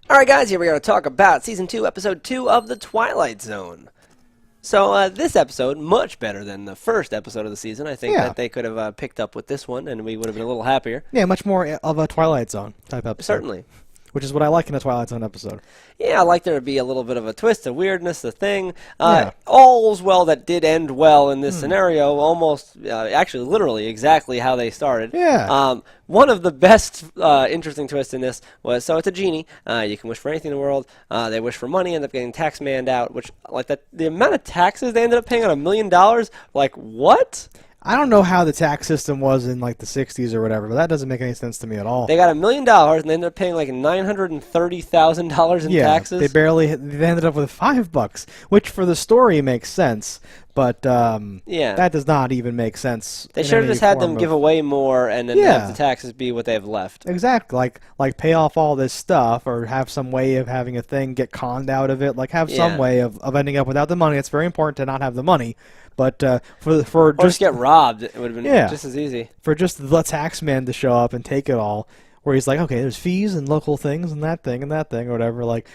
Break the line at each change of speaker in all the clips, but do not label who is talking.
Alright guys, here we are to talk about Season 2, Episode 2 of The Twilight Zone. So this episode, much better than the first episode of the season. I think that they could have picked up with this one and we would have been a little happier.
Yeah, much more of a Twilight Zone type episode.
Certainly.
Which is what I like in a Twilight Zone episode.
Yeah, I like there to be a little bit of a twist, a weirdness, a thing. All's well that did end well in this scenario, almost, actually, literally, exactly how they started.
Yeah.
One of the best interesting twists in this was, so it's a genie. You can wish for anything in the world. They wish for money, end up getting tax manned out, which, like, the amount of taxes they ended up paying on $1 million, like, what?
I don't know how the tax system was in like the 60s or whatever, but that doesn't make any sense to me at all.
They got $1 million and they ended up paying like $930,000 in taxes.
They ended up with $5, which for the story makes sense, but that does not even make sense.
They should have just had them give away more and then have the taxes be what they have left.
Exactly, like pay off all this stuff or have some way of having a thing get conned out of it, like have some way of ending up without the money. It's very important to not have the money. But for
just get robbed, it would have been just as easy.
For just the tax man to show up and take it all, where he's like, okay, there's fees and local things and that thing or whatever. Like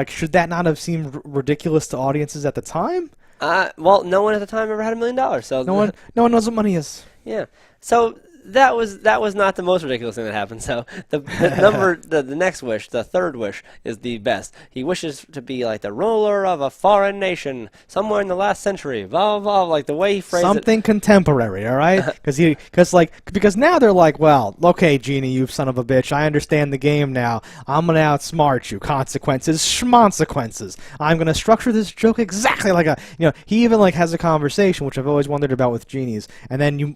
should that not have seemed ridiculous to audiences at the time?
Well, no one at the time ever had $1 million, so
no one knows what money is.
Yeah, so that was not the most ridiculous thing that happened. So the next wish, the third wish, is the best. He wishes to be like the ruler of a foreign nation somewhere in the last century. Blah blah. Like the way he phrased
something contemporary, all right? Because now they're like, well, okay, Genie, you son of a bitch, I understand the game now. I'm gonna outsmart you. Consequences, schmonsequences. I'm gonna structure this joke exactly like he even like has a conversation, which I've always wondered about with genies, and then he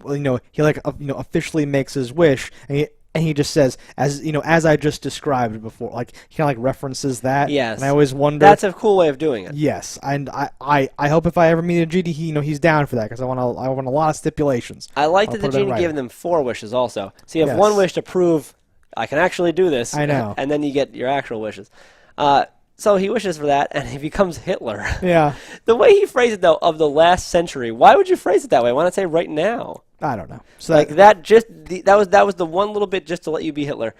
officially makes his wish, and he just says, as I just described before, like he kind of like references that.
Yes.
And I always wonder.
That's a cool way of doing it.
Yes, and I hope if I ever meet a genie, he's down for that because I want a lot of stipulations.
I like that the genie gave them 4 wishes also. So you have 1 wish to prove I can actually do this.
I know.
And then you get your actual wishes. So he wishes for that, and he becomes Hitler.
Yeah.
The way he phrased it, though, of the last century, why would you phrase it that way? Why not say right now?
I don't know. So
like that was the one little bit just to let you be Hitler.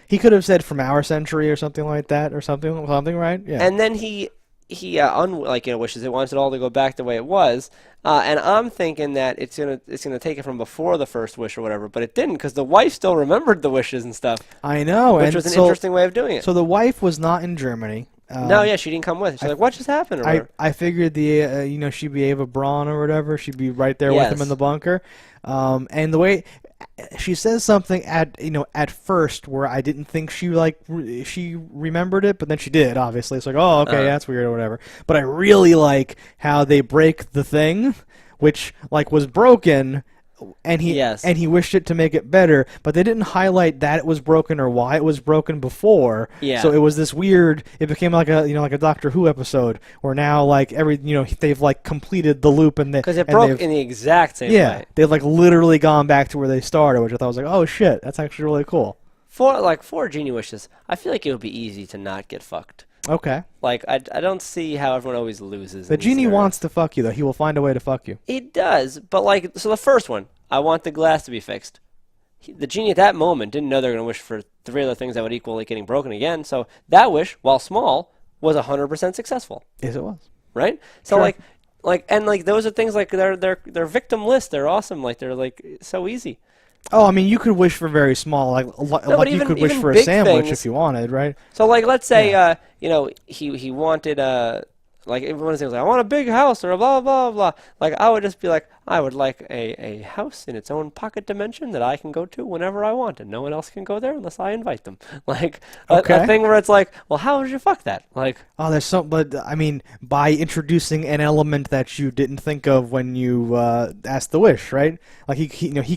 He could have said from our century or something like that, or something, right? Yeah.
And then he wishes it wants it all to go back the way it was. And I'm thinking that it's gonna take it from before the first wish or whatever, but it didn't because the wife still remembered the wishes and stuff.
I know,
which was an interesting way of doing it.
So the wife was not in Germany.
No, yeah, she didn't come with. She's like, what just happened? Or
I figured she'd be Ava Braun or whatever. She'd be right there with him in the bunker. And the way she says something at first where I didn't think she remembered it, but then she did. Obviously, it's like, oh, okay, that's weird or whatever. But I really like how they break the thing, which was broken. And he wished it to make it better, but they didn't highlight that it was broken or why it was broken before.
Yeah.
So it was this weird. It became like a Doctor Who episode where now they've completed the loop and
because it broke in the exact same way.
Yeah, they've literally gone back to where they started, which I thought was like, oh shit, that's actually really cool.
For genie wishes, I feel like it would be easy to not get fucked.
Okay.
I don't see how everyone always loses.
The genie wants to fuck you, though. He will find a way to fuck you.
He does, but so the first one, I want the glass to be fixed. The genie at that moment didn't know they were going to wish for 3 other things that would equal it getting broken again, so that wish, while small, was 100% successful.
Yes, it was.
Right? So,
sure.
Those are things they're victimless. They're awesome. They're so easy.
Oh, I mean, you could wish for very small, you could wish for a sandwich if you wanted, right?
So, let's say, he wanted, one of the things I want a big house or a blah, blah, blah. I would just be like, I would like a house in its own pocket dimension that I can go to whenever I want, and no one else can go there unless I invite them. A thing where it's like, well, how would you fuck that?
Oh, there's but I mean, by introducing an element that you didn't think of when you asked the wish, right? He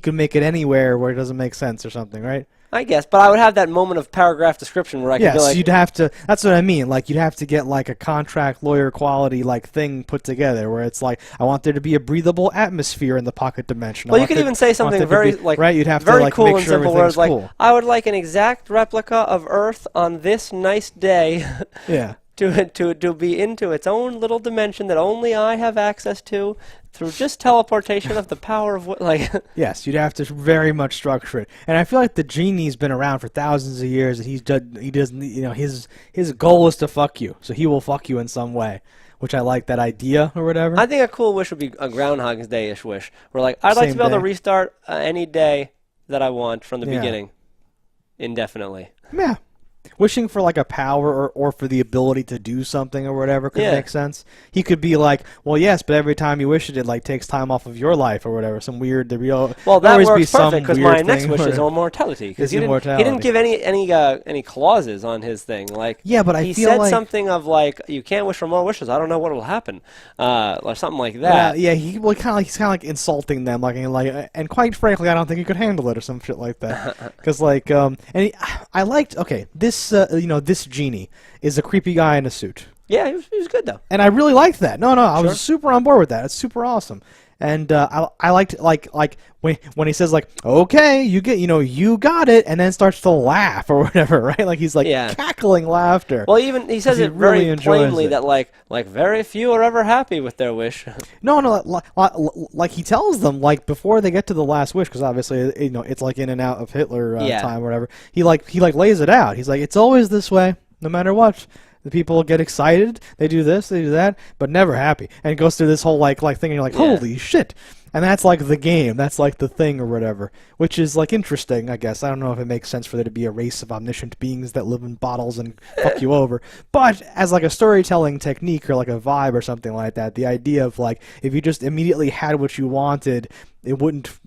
could make it anywhere where it doesn't make sense or something, right?
I guess, but I would have that moment of paragraph description where I could be like...
you'd have to... That's what I mean. You'd have to get, a contract lawyer quality, thing put together where it's I want there to be a breathable atmosphere in the pocket dimension.
Well, you could even say something very,
right? You'd have
very
to,
cool
make
and
sure
simple words
cool.
I would like an exact replica of Earth on this nice day.
Yeah.
To be into its own little dimension that only I have access to, through just teleportation of the power of like.
Yes, you'd have to very much structure it. And I feel like the genie's been around for thousands of years, and he doesn't, his goal is to fuck you, so he will fuck you in some way, which I like that idea or whatever.
I think a cool wish would be a Groundhog's Day-ish wish, where like I'd like to be able to restart any day that I want from the beginning, indefinitely.
Yeah. Wishing for like a power or for the ability to do something or whatever could make sense. He could be like, well, yes, but every time you wish it like takes time off of your life or whatever. Some weird,
well, that works perfect because my next wish is immortality. Because he didn't give any clauses on his thing. Like,
yeah, but
he said something of like, you can't wish for more wishes. I don't know what will happen, or something like that.
Yeah, he's kind of like insulting them, and quite frankly, I don't think he could handle it or some shit like that. Because I liked this genie is a creepy guy in a suit.
Yeah, he was good though.
And I really liked that. No, I was super on board with that. It's super awesome. And I liked like when he says like, okay, you got it, and then starts to laugh or whatever, right? Like he's like cackling laughter.
Well, even he says it very plainly that like very few are ever happy with their wish.
No, like he tells them like before they get to the last wish, because obviously it's like in and out of Hitler time or whatever. He lays it out. He's like, it's always this way, no matter what. The people get excited, they do this, they do that, but never happy. And it goes through this whole like thing, and you're like, holy shit! And that's like the game, that's like the thing or whatever, which is like interesting, I guess. I don't know if it makes sense for there to be a race of omniscient beings that live in bottles and fuck you over. But as like a storytelling technique or like a vibe or something like that, the idea of like if you just immediately had what you wanted, it wouldn't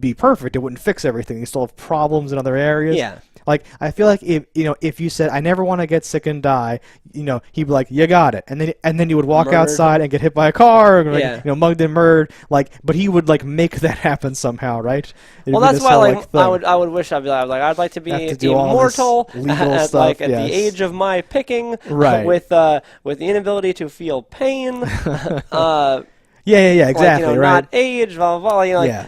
be perfect. It wouldn't fix everything. You still have problems in other areas.
Yeah.
Like I feel like if you said I never want to get sick and die, he'd be like, you got it, and then you would walk outside and get hit by a car or mugged and murdered. But he would like make that happen somehow, right?
Well, that's why I would wish I'd like to be immortal at the age of my picking,
right?
With the inability to feel pain.
Yeah, exactly,
right? Not age, blah blah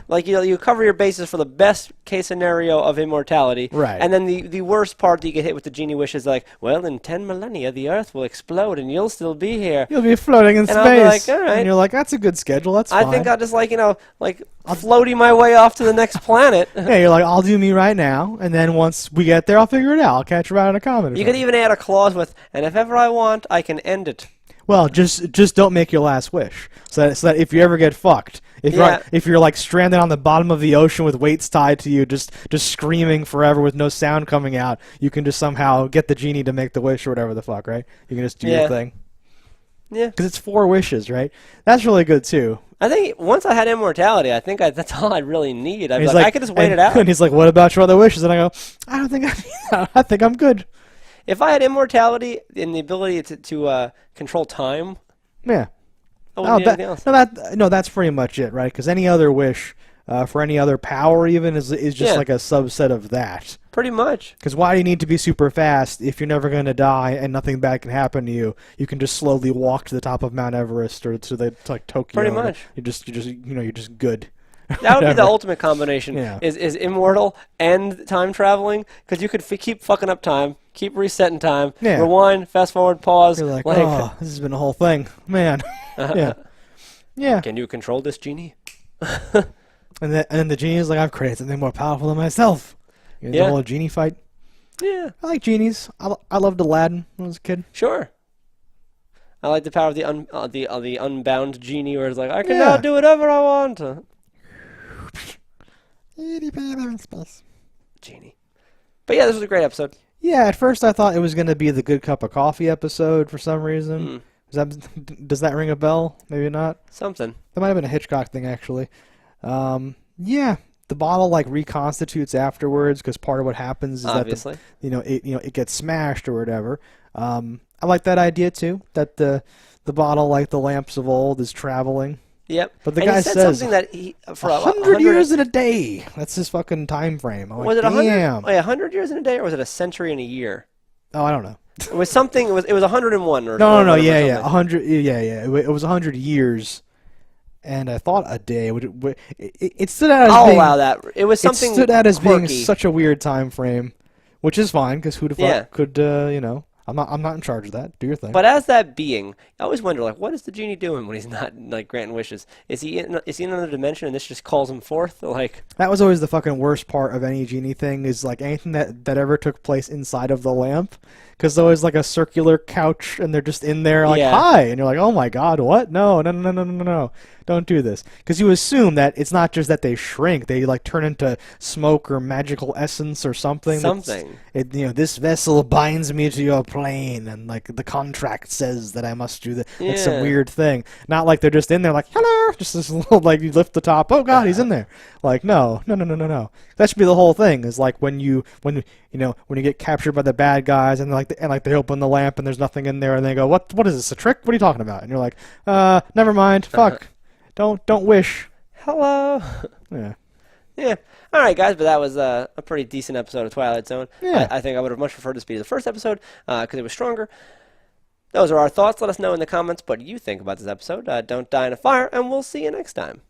blah. You cover your bases for the best case scenario of immortality,
right?
And then the worst part that you get hit with the genie wish is like, well, in 10 millennia the Earth will explode and you'll still be here.
You'll be floating in space.
I'll be like, all right.
And you're like, that's a good schedule. That's fine.
I think I'll just floaty my way off to the next planet.
Yeah, you're like, I'll do me right now, and then once we get there, I'll figure it out. I'll catch you out in a comment.
You could even add a clause with, and if ever I want, I can end it.
Well, just don't make your last wish. So that if you ever get fucked, if you're like stranded on the bottom of the ocean with weights tied to you, just screaming forever with no sound coming out, you can just somehow get the genie to make the wish or whatever the fuck, right? You can just do your thing.
Yeah.
Because it's 4 wishes, right? That's really good too.
I think once I had immortality, I think that's all I really need. I could just wait it out.
And he's like, what about your other wishes? And I go, I don't think I think I'm good.
If I had immortality and the ability to control time,
yeah,
I wouldn't need anything else.
That's pretty much it, right? Because any other wish for any other power even is just like a subset of that.
Pretty much.
Because why do you need to be super fast if you're never going to die and nothing bad can happen to you? You can just slowly walk to the top of Mount Everest or to like Tokyo.
Pretty much.
You're just good.
That would be the ultimate combination.
Yeah.
Is immortal and time traveling, because you could keep fucking up time, keep resetting time, rewind, fast forward, pause.
You're like, oh, this has been a whole thing, man. Yeah.
Can you control this genie?
and then the genie is like, I've created something more powerful than myself. The whole genie fight.
Yeah.
I like genies. I loved Aladdin when I was a kid.
Sure. I like the power of the unbound genie, where it's like, I can now do whatever I want. Genie. But yeah, this was a great episode.
Yeah, at first I thought it was going to be the Good Cup of Coffee episode for some reason. Does that ring a bell? Maybe not.
Something.
That might have been a Hitchcock thing, actually. Yeah, the bottle like reconstitutes afterwards because part of what happens is
obviously
that it gets smashed or whatever. I like that idea too. That the bottle, like the lamps of old, is traveling.
Yep.
But the guy says
something that he for
100 years in a day. That's his fucking time frame.
Was it 100 years in a day, or was it a century in a year?
Oh, I don't know.
It was something. It was 101 or
no. Yeah. 100. Yeah. It was 100 years, and I thought a day. It stood out as
I'll
being,
allow that. It was something.
It stood out as
quirky.
being such a weird time frame, which is fine because who the fuck could I'm not in charge of that. Do your thing.
But as that being, I always wonder, like, what is the genie doing when he's not like granting wishes? Is he in another dimension and this just calls him forth? Like
That was always the fucking worst part of any genie thing is like anything that ever took place inside of the lamp, because there was like a circular couch and they're just in there like
yeah,
hi, and you're like, oh my god, what? No, no, no, no, no, no, no, don't do this, because you assume that it's not just that they shrink, they like turn into smoke or magical essence or something.
something.
This vessel binds me to your plane, and like the contract says that I must do that. It's some
Yeah.
weird thing. Not like they're just in there like hello, just this little like you lift the top. Oh god, he's in there. Like no, no, no, no, no, no. That should be the whole thing. Is like when you get captured by the bad guys and they open the lamp and there's nothing in there and they go what is this, a trick? What are you talking about? And you're like never mind. Fuck. Don't wish.
Hello.
Yeah.
Yeah. All right, guys, but that was a pretty decent episode of Twilight Zone.
Yeah.
I think I would have much preferred this to be the first episode because it was stronger. Those are our thoughts. Let us know in the comments what you think about this episode. Don't die in a fire, and we'll see you next time.